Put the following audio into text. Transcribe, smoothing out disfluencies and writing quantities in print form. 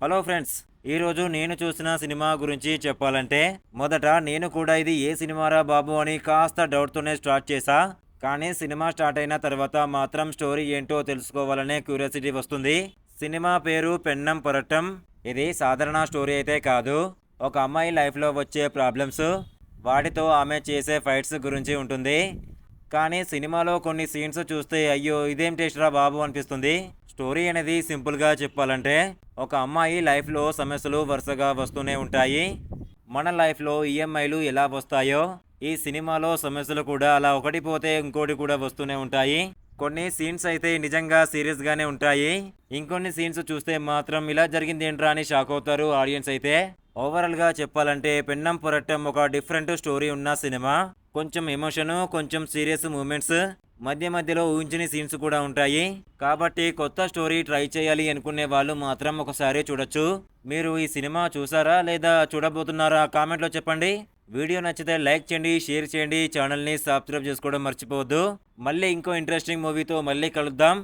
Hello friends, ఈరోజు నేను చూసిన సినిమా గురించి చెప్పాలంటే మొదట నేను కూడా ఇది ఏ సినిమారా బాబు అని కాస్త డౌట్తోనే స్టార్ట్ చేశా. కానీ సినిమా స్టార్ట్ అయిన తర్వాత మాత్రం స్టోరీ ఏంటో తెలుసుకోవాలనే క్యూరియాసిటీ వస్తుంది. సినిమా పేరు పెన్నం పొరట్టం. ఇది సాధారణ స్టోరీ అయితే కాదు. ఒక అమ్మాయి లైఫ్లో వచ్చే ప్రాబ్లమ్స్, వాటితో ఆమె చేసే ఫైట్స్ గురించి ఉంటుంది. కానీ సినిమాలో కొన్ని సీన్స్ చూస్తే అయ్యో ఇదేం టేస్ట్ రా బాబు అనిపిస్తుంది. స్టోరీ అనేది సింపుల్గా చెప్పాలంటే ఒక అమ్మాయి లైఫ్లో సమస్యలు వరుసగా వస్తూనే ఉంటాయి. మన లైఫ్లో ఈఎంఐలు ఎలా వస్తాయో ఈ సినిమాలో సమస్యలు కూడా అలా ఒకటి పోతే ఇంకోటి కూడా వస్తూనే ఉంటాయి. కొన్ని సీన్స్ అయితే నిజంగా సీరియస్గానే ఉంటాయి. ఇంకొన్ని సీన్స్ చూస్తే మాత్రం ఇలా జరిగింది ఏంట్రా అని షాక్ అవుతారు ఆడియన్స్ అయితే. ఓవరాల్గా చెప్పాలంటే పెన్నం పొరట్టం ఒక డిఫరెంట్ స్టోరీ ఉన్న సినిమా. కొంచెం ఎమోషను, కొంచెం సీరియస్ మూమెంట్స్, మధ్య మధ్యలో ఊహించని సీన్స్ కూడా ఉంటాయి. కాబట్టి కొత్త స్టోరీ ట్రై చేయాలి అనుకునే వాళ్ళు మాత్రం ఒకసారి చూడొచ్చు. మీరు ఈ సినిమా చూసారా లేదా చూడబోతున్నారా కామెంట్లో చెప్పండి. వీడియో నచ్చితే లైక్ చేయండి, షేర్ చేయండి, ఛానల్ని సబ్స్క్రైబ్ చేసుకోవడం మర్చిపోవద్దు. మళ్ళీ ఇంకో ఇంట్రెస్టింగ్ మూవీతో మళ్ళీ కలుద్దాం.